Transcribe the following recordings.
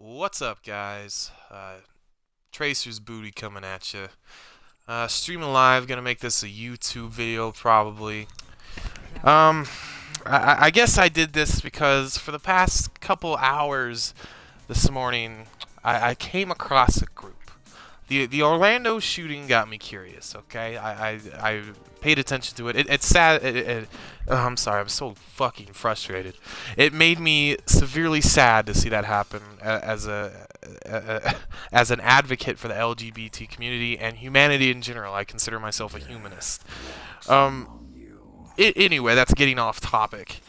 What's up, guys? Tracer's Booty coming at you. Streaming live, gonna make this a YouTube video probably. Um, I guess I did this because for the past couple hours this morning, I came across a group. The Orlando shooting got me curious. Okay, I paid attention to it. It's sad. I'm sorry. I'm so fucking frustrated. It made me severely sad to see that happen as as an advocate for the LGBT community and humanity in general. I consider myself a humanist. Anyway, that's getting off topic.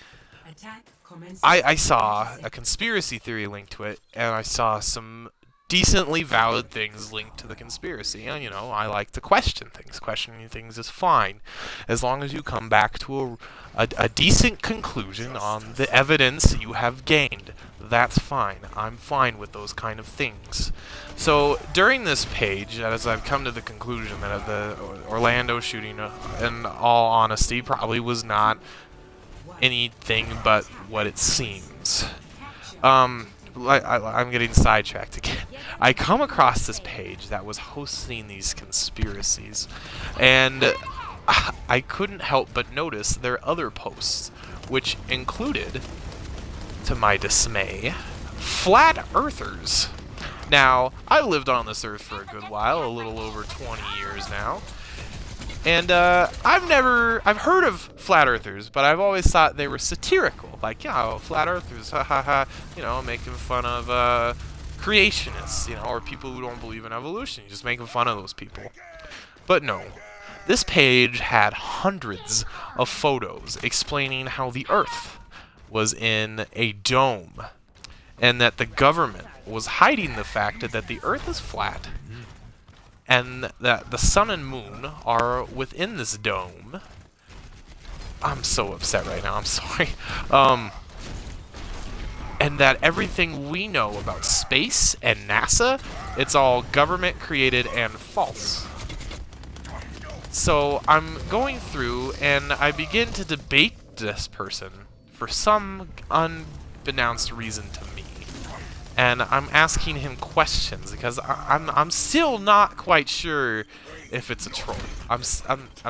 I saw a conspiracy theory linked to it, and I saw some decently valid things linked to the conspiracy. And, you know, I like to question things. Questioning things is fine, as long as you come back to a decent conclusion on the evidence you have gained. That's fine. I'm fine with those kind of things. So, during this page, as I've come to the conclusion that the Orlando shooting, in all honesty, probably was not anything but what it seems. I'm getting sidetracked again. I come across this page that was hosting these conspiracies, and I couldn't help but notice their other posts, which included, to my dismay, flat earthers. Now, I've lived on this earth for a good while, a little over 20 years now. And I've heard of flat earthers, but I've always thought they were satirical. Like, yeah, flat earthers, ha ha ha, you know, making fun of creationists, you know, or people who don't believe in evolution. Just making fun of those people. But no. This page had hundreds of photos explaining how the Earth was in a dome, and that the government was hiding the fact that the Earth is flat, and that the sun and moon are within this dome. I'm so upset right now, I'm sorry. And that everything we know about space and NASA, it's all government created and false. So I'm going through and I begin to debate this person for some unbeknownst reason to me. And I'm asking him questions because I'm still not quite sure if it's a troll. I'm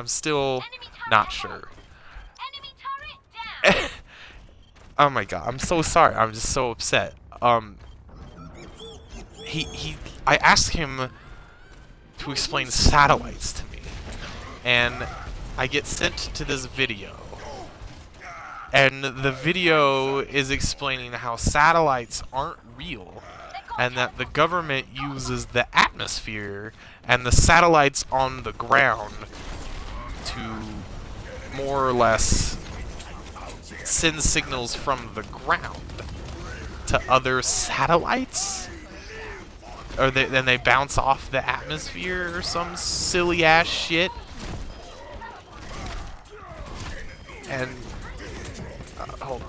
still not sure. Oh my god, I'm so sorry. I'm just so upset. I asked him to explain satellites to me, and I get sent to this video. And the video is explaining how satellites aren't real, and that the government uses the atmosphere and the satellites on the ground to more or less send signals from the ground to other satellites, or then they bounce off the atmosphere or some silly ass shit. And hold on.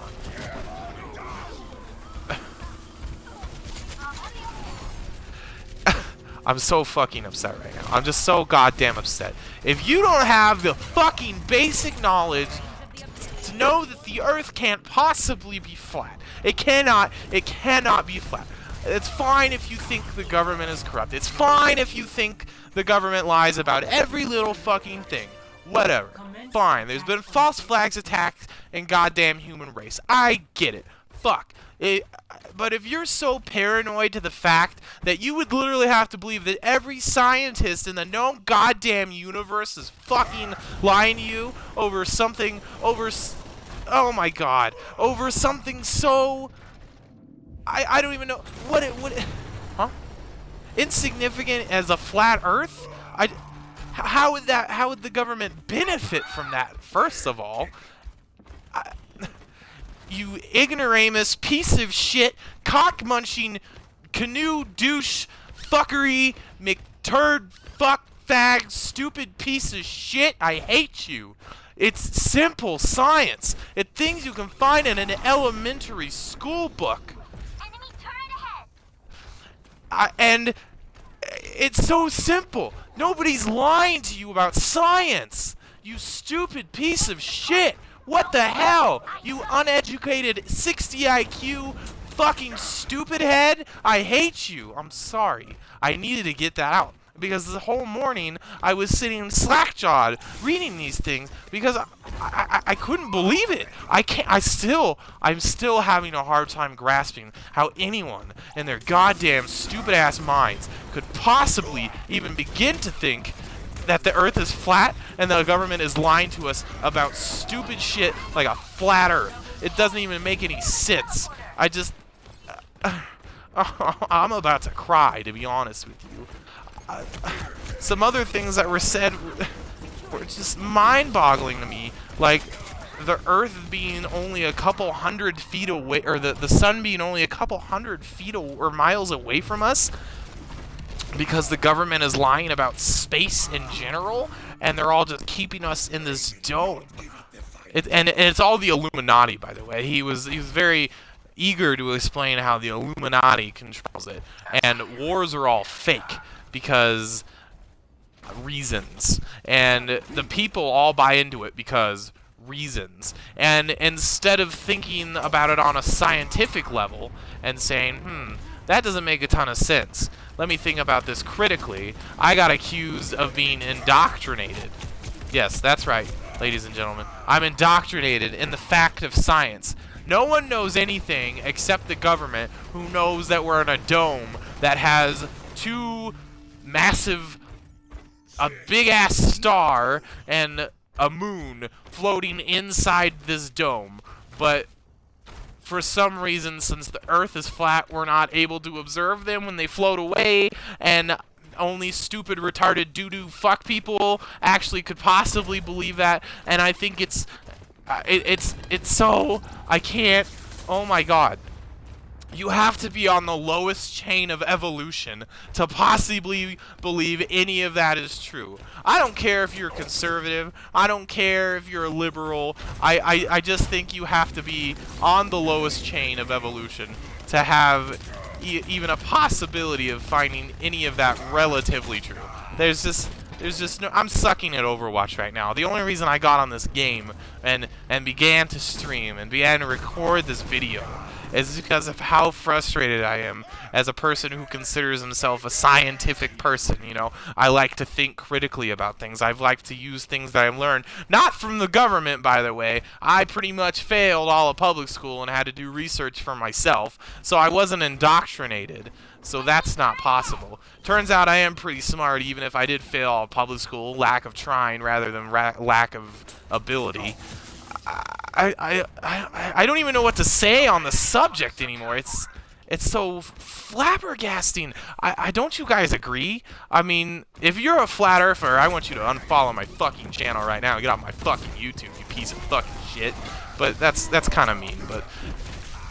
I'm so fucking upset right now. I'm just so goddamn upset. If you don't have the fucking basic knowledge to know that the Earth can't possibly be flat. It cannot be flat. It's fine if you think the government is corrupt. It's fine if you think the government lies about every little fucking thing. Whatever. Fine. There's been false flags attacked in goddamn human race. I get it. Fuck. But if you're so paranoid to the fact that you would literally have to believe that every scientist in the known goddamn universe is fucking lying to you over something, oh my god, over something so, I don't even know, huh? Insignificant as a flat earth? How would the government benefit from that, first of all? You ignoramus piece of shit, cock-munching, canoe douche, fuckery, McTurd, fuck, fag, stupid piece of shit. I hate you. It's simple science. It's things you can find in an elementary school book. Enemy turret ahead. And it's so simple. Nobody's lying to you about science. You stupid piece of shit. What the hell? You uneducated 60 IQ fucking stupid head, I hate you. I'm sorry. I needed to get that out. Because the whole morning I was sitting slack-jawed reading these things because I couldn't believe it. I'm still having a hard time grasping how anyone in their goddamn stupid-ass minds could possibly even begin to think that the Earth is flat and the government is lying to us about stupid shit like a flat Earth. It doesn't even make any sense. I'm about to cry, to be honest with you. Some other things that were said were just mind-boggling to me, like the Earth being only a couple hundred feet away, or the sun being only a couple hundred feet or miles away from us, because the government is lying about space in general, and they're all just keeping us in this dome. And it's all the Illuminati, by the way. He was very eager to explain how the Illuminati controls it, and wars are all fake. Because reasons, and the people all buy into it because reasons. And instead of thinking about it on a scientific level and saying, that doesn't make a ton of sense, let me think about this critically, I got accused of being indoctrinated. Yes, that's right, ladies and gentlemen. I'm indoctrinated in the fact of science. No one knows anything except the government, who knows that we're in a dome that has a big-ass star and a moon floating inside this dome. But for some reason, since the Earth is flat, we're not able to observe them when they float away, and only stupid, retarded, doo-doo fuck people actually could possibly believe that. And I think it's so, I can't, oh my god. You have to be on the lowest chain of evolution to possibly believe any of that is true. I don't care if you're conservative. I don't care if you're a liberal. I just think you have to be on the lowest chain of evolution to have even a possibility of finding any of that relatively true. There's just no... I'm sucking at Overwatch right now. The only reason I got on this game and began to stream and began to record this video is because of how frustrated I am as a person who considers himself a scientific person, you know. I like to think critically about things. I like to use things that I've learned, not from the government, by the way. I pretty much failed all of public school and had to do research for myself, so I wasn't indoctrinated. So that's not possible. Turns out I am pretty smart, even if I did fail all of public school, lack of trying rather than lack of ability. I don't even know what to say on the subject anymore. It's so flabbergasting. Don't you guys agree? I mean, if you're a flat earther, I want you to unfollow my fucking channel right now and get off my fucking YouTube, you piece of fucking shit. But that's kind of mean, but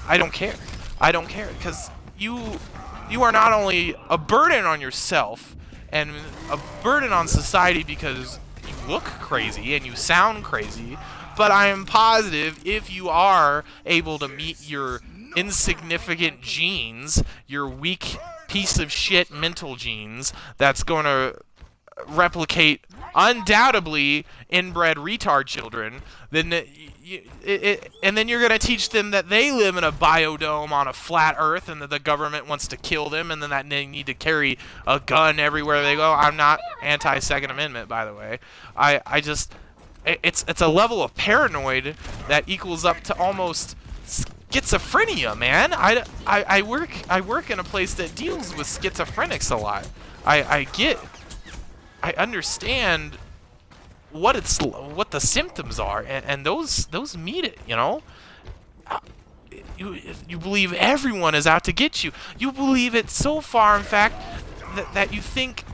I don't care. I don't care, because you are not only a burden on yourself and a burden on society because you look crazy and you sound crazy, but I am positive if you are able to meet your insignificant genes, your weak piece of shit mental genes, that's going to replicate undoubtedly inbred retard children, then and then you're going to teach them that they live in a biodome on a flat earth and that the government wants to kill them and then that they need to carry a gun everywhere they go. I'm not anti-Second Amendment, by the way. It's a level of paranoid that equals up to almost schizophrenia, man. I work in a place that deals with schizophrenics a lot. I understand what the symptoms are, and those meet it, you know. You believe everyone is out to get you. You believe it so far, in fact, that you think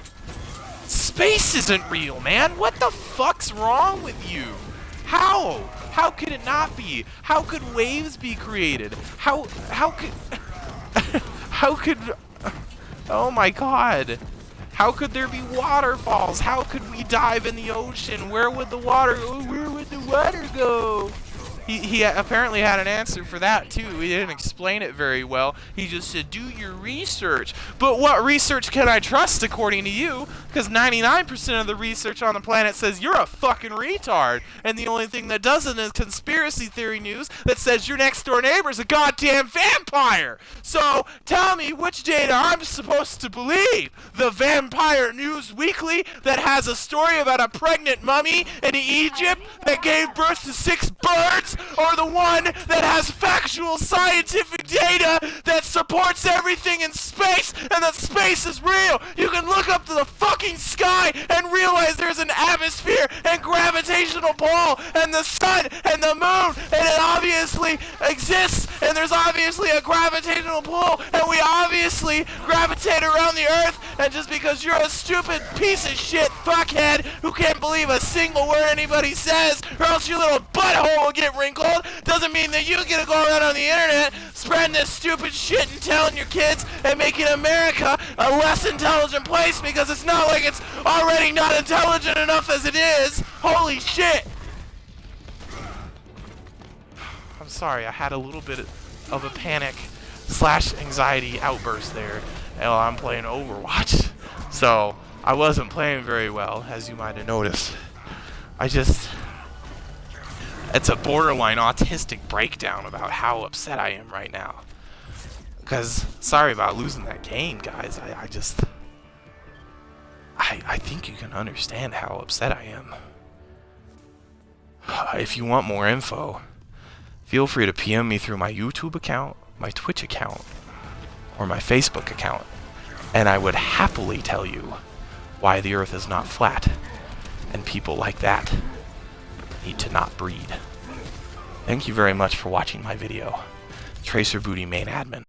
space isn't real, man. What the fuck's wrong with you? How? How could it not be? How could waves be created? How could how could oh my god. How could there be waterfalls? How could we dive in the ocean? Where would the water go? He apparently had an answer for that too. He didn't explain it very well. He just said, do your research. But what research can I trust according to you? Because 99% of the research on the planet says you're a fucking retard. And the only thing that doesn't is conspiracy theory news that says your next door neighbor's a goddamn vampire. So tell me which data I'm supposed to believe. The Vampire News Weekly that has a story about a pregnant mummy in Egypt that gave birth to 6 birds, or the one that has factual scientific data that supports everything in space and that space is real? You can look up to the fucking sky and realize there's an atmosphere and gravitational pull and the sun and the moon, and it obviously exists, and there's obviously a gravitational pull, and we obviously gravitate around the earth. And just because you're a stupid piece of shit fuckhead who can't believe a single word anybody says, or else your little butthole will get wrinkled, doesn't mean that you get to go around on the internet spreading this stupid shit and telling your kids and making America a less intelligent place, because it's not like it's already not intelligent enough as it is. Holy shit! I'm sorry, I had a little bit of a panic / anxiety outburst there while I'm playing Overwatch. So I wasn't playing very well, as you might have noticed. It's a borderline autistic breakdown about how upset I am right now. Because, sorry about losing that game, guys. I think you can understand how upset I am. If you want more info, feel free to PM me through my YouTube account, my Twitch account, or my Facebook account, and I would happily tell you why the Earth is not flat, and people like that need to not breed. Thank you very much for watching my video. Tracer Booty Main Admin.